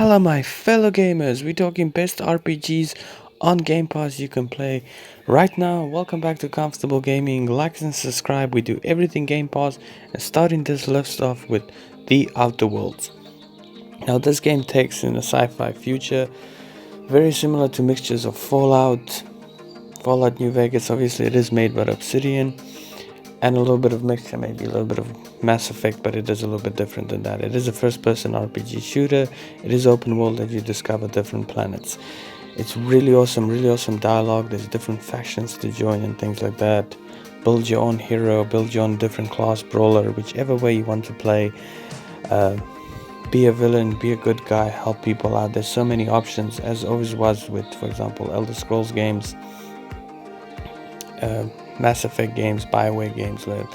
Hello, my fellow gamers. We're talking best RPGs on Game Pass you can play right now. Welcome back to Comfortable Gaming. Like and subscribe. We do everything Game Pass. And starting this list off with The Outer Worlds. Now, this game takes in a sci-fi future, very similar to mixtures of Fallout New Vegas. Obviously, it is made by Obsidian, and a little bit of mixture, maybe a little bit of Mass Effect, but it is a little bit different than that. It is a first-person RPG shooter. It is open world that you discover different planets. It's really awesome dialogue. There's different factions to join and things like that. Build your own hero, build your own different class brawler, whichever way you want to play. Be a villain, be a good guy, help people out. There's so many options, as always was with, for example, Elder Scrolls games, Mass Effect games, BioWare games, where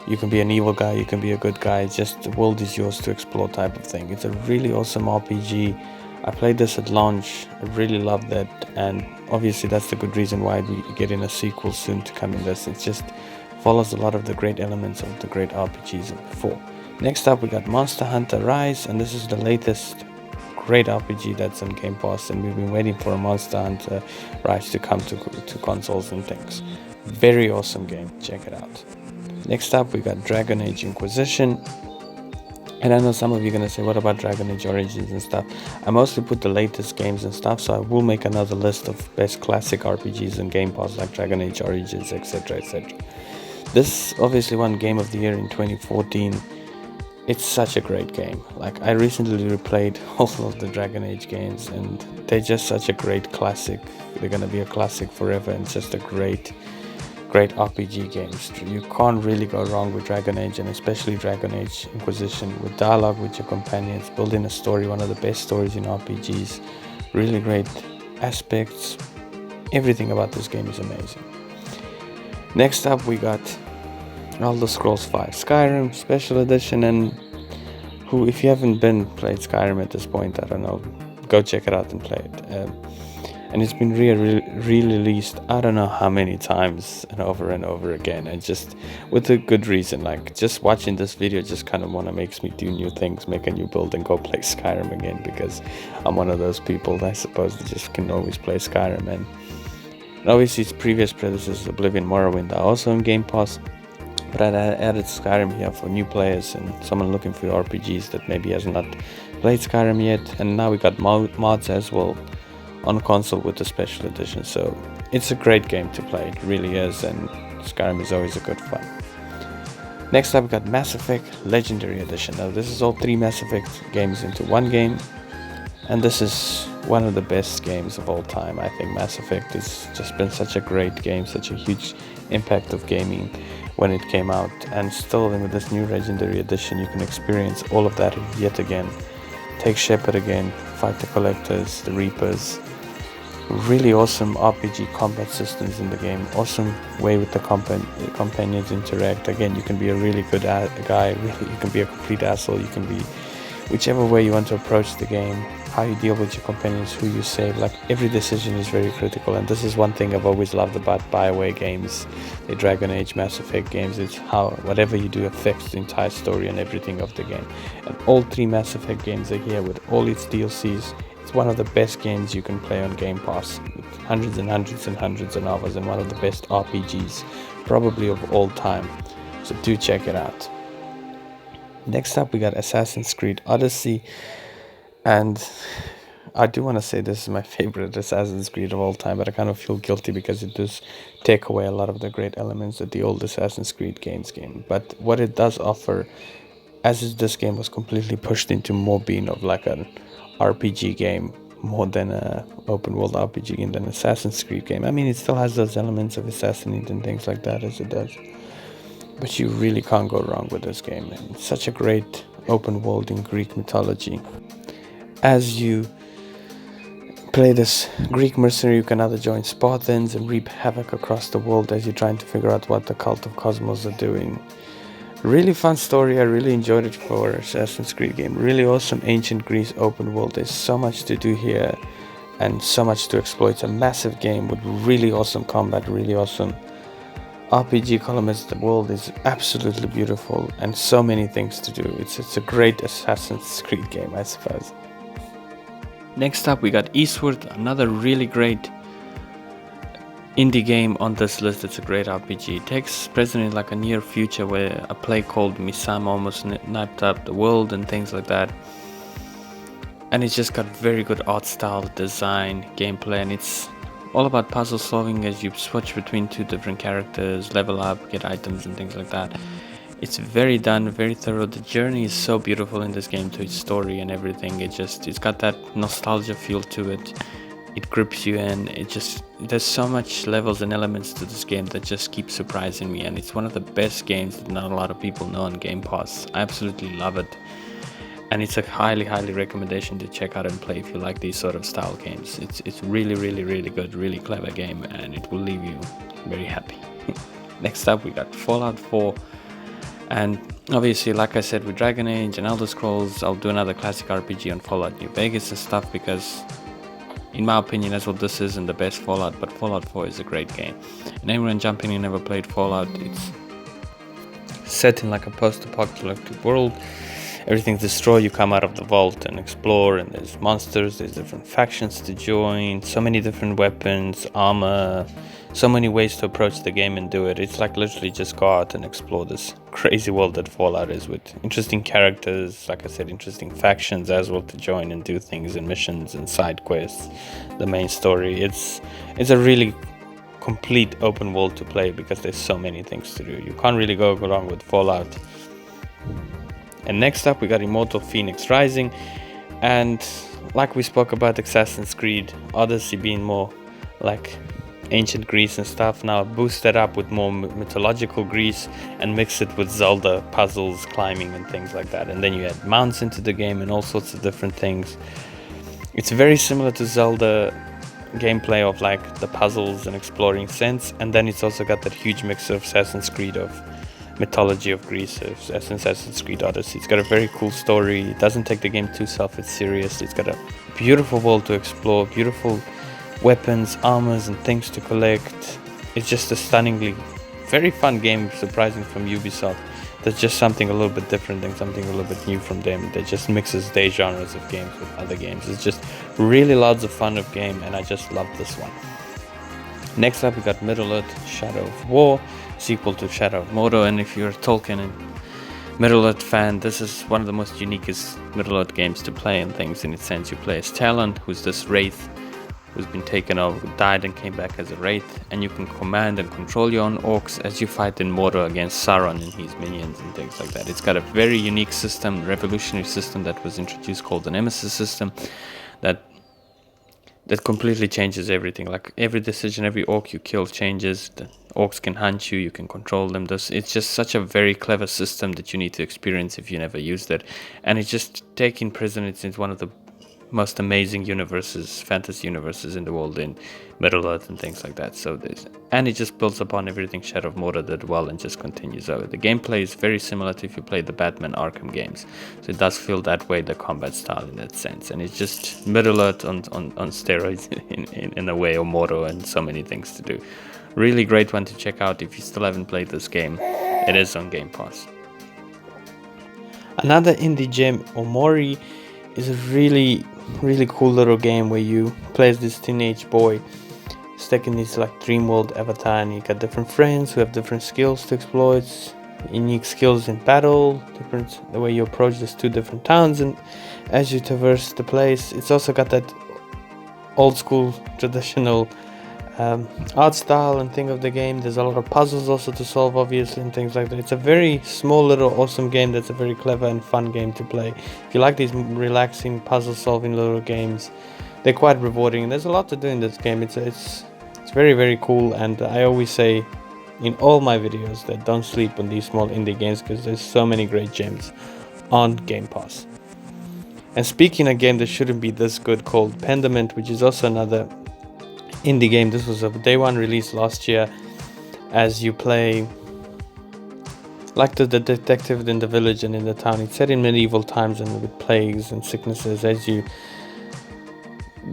you can be an evil guy, you can be a good guy. It's just the world is yours to explore type of thing. It's a really awesome RPG. I played this at launch. I really loved it, and obviously that's the good reason why we get in a sequel soon to come in this. It just follows a lot of the great elements of the great RPGs before. Next up we got Monster Hunter Rise, and this is the latest great RPG that's on Game Pass, and we've been waiting for a Monster Hunter Rise to come to consoles and things. Very awesome game, check it out. Next up we got Dragon Age Inquisition, and I know some of you are gonna say, what about Dragon Age Origins and stuff? I mostly put the latest games and stuff, so I will make another list of best classic RPGs in Game Pass, like Dragon Age Origins, etc, etc. This obviously won Game of the Year in 2014. It's such a great game. Like, I recently replayed all of the Dragon Age games, and they're just such a great classic. They're gonna be a classic forever, and it's just a great RPG games. You can't really go wrong with Dragon Age, and especially Dragon Age Inquisition, with dialogue with your companions, building a story, one of the best stories in RPGs. Really great aspects. Everything about this game is amazing. Next up we got Elder Scrolls V Skyrim Special Edition, and if you haven't played Skyrim at this point, I don't know, go check it out and play it. And it's been re-released I don't know how many times and over again, and just with a good reason. Like, just watching this video just kind of makes me do new things, make a new build and go play Skyrim again, because I'm one of those people, I suppose, that just can always play Skyrim. And obviously its previous predecessors, Oblivion, Morrowind, are also in Game Pass, but I added Skyrim here for new players and someone looking for RPGs that maybe has not played Skyrim yet. And now we got mods as well on console with the special edition, so it's a great game to play. It really is, and Skyrim is always a good fun. Next up we got Mass Effect Legendary Edition. Now this is all three Mass Effect games into one game, and this is one of the best games of all time. I think Mass Effect has just been such a great game, such a huge impact of gaming when it came out, and still with this new Legendary Edition you can experience all of that yet again. Take Shepard again, fight the Collectors, the Reapers. Really awesome RPG combat systems in the game. Awesome way with the companions interact. Again, you can be a really good guy, really, you can be a complete asshole, you can be whichever way you want to approach the game, how you deal with your companions, who you save. Like, every decision is very critical, and this is one thing I've always loved about BioWare games, the Dragon Age, Mass Effect games. It's how whatever you do affects the entire story and everything of the game. And all three Mass Effect games are here with all its DLCs. It's one of the best games you can play on Game Pass, with hundreds and hundreds of hours, and one of the best RPGs probably of all time. So do check it out. Next up we got Assassin's Creed Odyssey, and I do want to say this is my favorite Assassin's Creed of all time, but I kind of feel guilty because it does take away a lot of the great elements that the old Assassin's Creed games gave. But what it does offer, this game was completely pushed into more being of like an RPG game, more than a open world RPG game, than Assassin's Creed game. I mean, it still has those elements of Assassinate and things like that, as it does, but you really can't go wrong with this game. And it's such a great open world in Greek mythology. As you play this Greek mercenary, you can either join Spartans and reap havoc across the world as you're trying to figure out what the cult of Cosmos are doing. Really fun story. I really enjoyed it for Assassin's Creed game. Really awesome ancient Greece open world. There's so much to do here and so much to explore. It's a massive game with really awesome combat, really awesome RPG columns. The world is absolutely beautiful and so many things to do. It's a great Assassin's Creed game, I suppose. Next up we got Eastward, another really great indie game on this list. It's a great RPG. It takes place in like a near future where a plague called Misam almost wiped up the world and things like that. And it's just got very good art style, design, gameplay, and it's all about puzzle solving as you switch between two different characters, level up, get items and things like that. It's very done, very thorough. The journey is so beautiful in this game, to its story and everything. It's got that nostalgia feel to it. It grips you in. There's so much levels and elements to this game that just keep surprising me, and it's one of the best games that not a lot of people know on Game Pass. I absolutely love it. And it's a highly recommendation to check out and play if you like these sort of style games. It's really good, really clever game, and it will leave you very happy. Next up we got Fallout 4, and obviously, like I said, with Dragon Age and Elder Scrolls, I'll do another classic RPG on Fallout New Vegas and stuff, because in my opinion that's what this is, and the best Fallout. But Fallout 4 is a great game, and anyone jumping in never played Fallout, it's set in like a post-apocalyptic world. Everything's destroyed, you come out of the vault and explore, and there's monsters, there's different factions to join, so many different weapons, armor, so many ways to approach the game and do it. It's like literally just go out and explore this crazy world that Fallout is, with interesting characters, like I said, interesting factions as well to join and do things and missions and side quests, the main story. It's a really complete open world to play because there's so many things to do. You can't really go wrong with Fallout. And next up we got Immortal Phoenix Rising, and like we spoke about Assassin's Creed Odyssey being more like ancient Greece and stuff, now boost that up with more mythological Greece and mix it with Zelda puzzles, climbing and things like that, and then you add mounts into the game and all sorts of different things. It's very similar to Zelda gameplay of like the puzzles and exploring sense, and then it's also got that huge mix of Assassin's Creed of mythology of Greece, Assassin's Creed Odyssey. It's got a very cool story. It doesn't take the game too serious. It's got a beautiful world to explore, beautiful weapons, armors and things to collect. It's just a stunningly very fun game, surprising from Ubisoft. There's just something a little bit different and something a little bit new from them that just mixes their genres of games with other games. It's just really lots of fun of game, and I just love this one. Next up we got Middle-earth Shadow of War, sequel to Shadow of Mordor, and if you're a Tolkien and Middle-earth fan, this is one of the most uniquest Middle-earth games to play and things in its sense. You play as Talon, who's this wraith who's been taken over, died and came back as a wraith, and you can command and control your own orcs as you fight in Mordor against Sauron and his minions and things like that. It's got a very unique system, revolutionary system that was introduced called the Nemesis system, that completely changes everything. Like every decision, every orc you kill changes. The orcs can hunt you, you can control them. It's just such a very clever system that you need to experience if you never used it. And it's just taking precedence in one of the most amazing universes, fantasy universes in the world, in Middle-earth and things like that. And it just builds upon everything Shadow of Mordor did well and just continues over. The gameplay is very similar to if you play the Batman Arkham games, so it does feel that way, the combat style in that sense. And it's just Middle-earth on steroids in a way, or Mordor, and so many things to do. Really great one to check out if you still haven't played this game. It is on Game Pass. Another indie gem, Omori, is a really cool little game where you play as this teenage boy stuck in this like dream world avatar, and you got different friends who have different skills to exploit, unique skills in battle, different the way you approach these two different towns, and as you traverse the place, it's also got that old school traditional art style and thing of the game. There's a lot of puzzles also to solve, obviously, and things like that. It's a very small little awesome game that's a very clever and fun game to play. If you like these relaxing puzzle solving little games, they're quite rewarding. There's a lot to do in this game. It's very cool, and I always say in all my videos that don't sleep on these small indie games, because there's so many great gems on Game Pass. And speaking of a game that shouldn't be this good, called Pendament, which is also another indie game. This was a day one release last year, as you play like the detective in the village and in the town. It's set in medieval times and with plagues and sicknesses. As you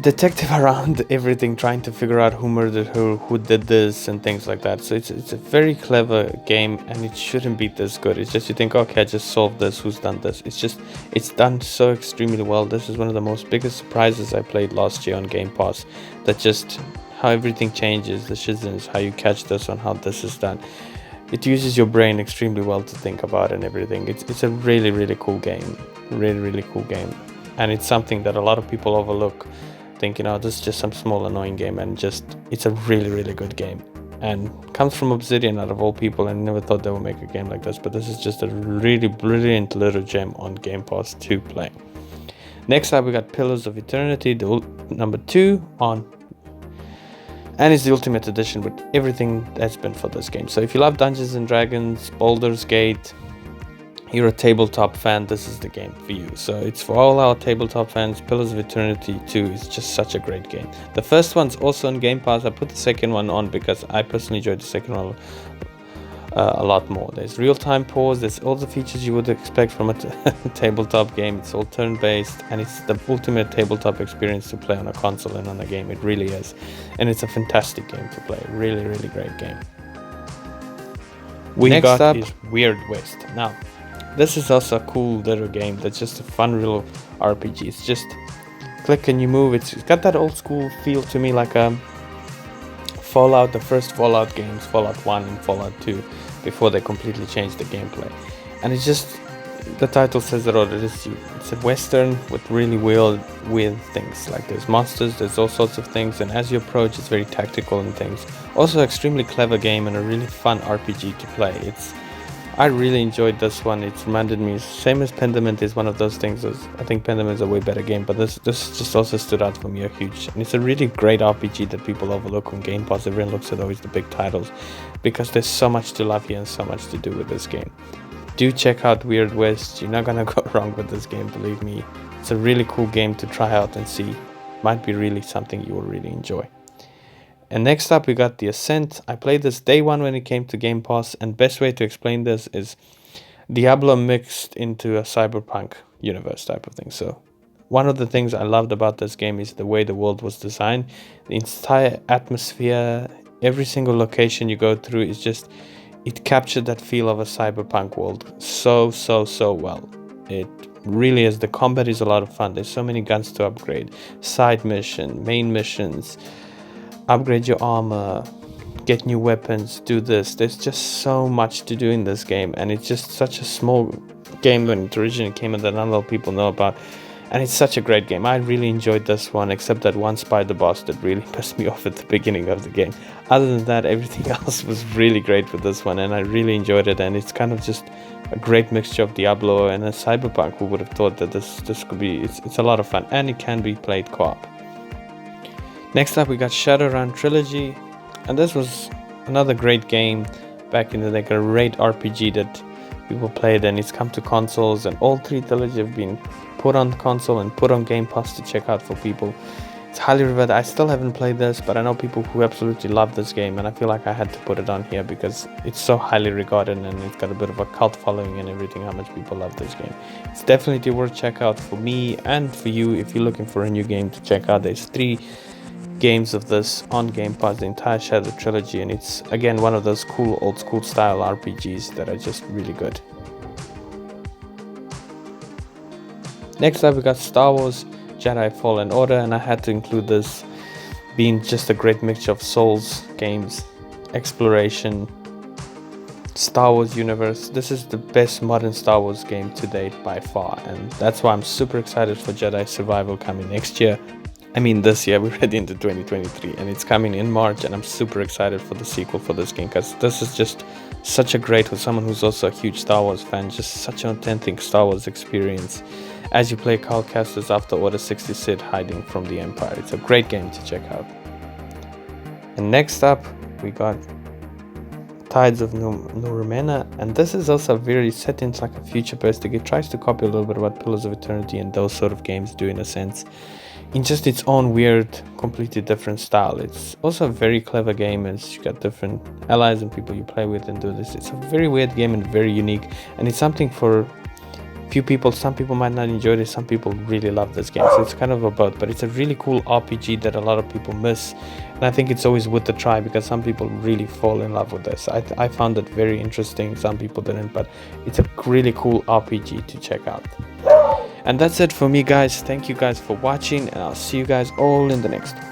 detective around everything, trying to figure out who murdered who did this, and things like that. So it's a very clever game, and it shouldn't be this good. It's just you think, okay, I just solved this. Who's done this? It's done so extremely well. This is one of the most biggest surprises I played last year on Game Pass. That just how everything changes, the shizzins, how you catch this on how this is done. It uses your brain extremely well to think about and everything. It's a really cool game, really cool game, and it's something that a lot of people overlook, thinking, oh, this is just some small annoying game, and just it's a really good game, and comes from Obsidian out of all people, and never thought they would make a game like this. But this is just a really brilliant little gem on Game Pass to play. Next up, we got Pillars of Eternity, the number 2 on, and it's the Ultimate Edition with everything that's been for this game. So if you love Dungeons and Dragons, Baldur's Gate, you're a tabletop fan, this is the game for you. So it's for all our tabletop fans. Pillars of Eternity 2 is just such a great game. The first one's also on Game Pass. I put the second one on because I personally enjoyed the second one a lot more. There's real-time pause, there's all the features you would expect from a tabletop game. It's all turn-based, and it's the ultimate tabletop experience to play on a console and on a game. It really is, and it's a fantastic game to play. Really great game. Next up is Weird West. Now, this is also a cool little game that's just a fun little RPG. It's just click and you move. It's got that old school feel to me, like Fallout, the first Fallout games, Fallout 1 and Fallout 2, before they completely changed the gameplay. And it's just, the title says it all. It's a western with really weird things. Like there's monsters, there's all sorts of things, and as you approach, it's very tactical and things. Also, extremely clever game and a really fun RPG to play. I really enjoyed this one. It's reminded me, same as Pentiment is one of those things. I think Pentiment is a way better game, but this just also stood out for me a huge. And it's a really great RPG that people overlook on Game Pass. Everyone looks at always the big titles, because there's so much to love here and so much to do with this game. Do check out Weird West. You're not gonna go wrong with this game, believe me. It's a really cool game to try out and see. Might be really something you will really enjoy. And next up, we got The Ascent. I played this day one when it came to Game Pass, and best way to explain this is Diablo mixed into a cyberpunk universe type of thing. So one of the things I loved about this game is the way the world was designed. The entire atmosphere, every single location you go through is just, it captured that feel of a cyberpunk world so well. It really is. The combat is a lot of fun. There's so many guns to upgrade, side mission, main missions, upgrade your armor, get new weapons, do this. There's just so much to do in this game, and it's just such a small game when it originally came out that not a lot of people know about, and it's such a great game. I really enjoyed this one, except that one spider boss that really pissed me off at the beginning of the game. Other than that, everything else was really great with this one, and I really enjoyed it. And it's kind of just a great mixture of Diablo and a cyberpunk. Who would have thought that this could be, it's a lot of fun, and it can be played co-op. Next up, we got Shadowrun Trilogy, and this was another great game back in the day, a great RPG that people played, and it's come to consoles, and all 3 trilogies have been put on console and put on Game Pass to check out for people. It's highly revered. I still haven't played this, but I know people who absolutely love this game, and I feel like I had to put it on here because it's so highly regarded, and it's got a bit of a cult following and everything, how much people love this game. It's definitely worth check out for me and for you if you're looking for a new game to check out. There's 3 games of this on Game Pass, the entire Shadow trilogy, and it's again one of those cool old school style RPGs that are just really good. Next up, we got Star Wars Jedi Fallen Order, and I had to include this being just a great mixture of Souls games, exploration, Star Wars universe. This is the best modern Star Wars game to date by far, and that's why I'm super excited for Jedi Survival coming next year. I mean this year, we're heading into 2023, and it's coming in March, and I'm super excited for the sequel for this game, because this is just such a great, for someone who's also a huge Star Wars fan, just such an authentic Star Wars experience as you play Cal Kestis after Order 60 Sith hiding from the Empire. It's a great game to check out. And next up, we got Tides of Numenera, and this is also very set in like a futuristic. It tries to copy a little bit what Pillars of Eternity and those sort of games do in a sense, in just its own weird, completely different style. It's also a very clever game, as you got different allies and people you play with and do this. It's a very weird game and very unique, and it's something for some people might not enjoy this, some people really love this game. So it's kind of a both, but it's a really cool RPG that a lot of people miss, and I think it's always worth a try because some people really fall in love with this. I found it very interesting, some people didn't, but it's a really cool RPG to check out. And that's it for me, guys. Thank you guys for watching, and I'll see you guys all in the next one.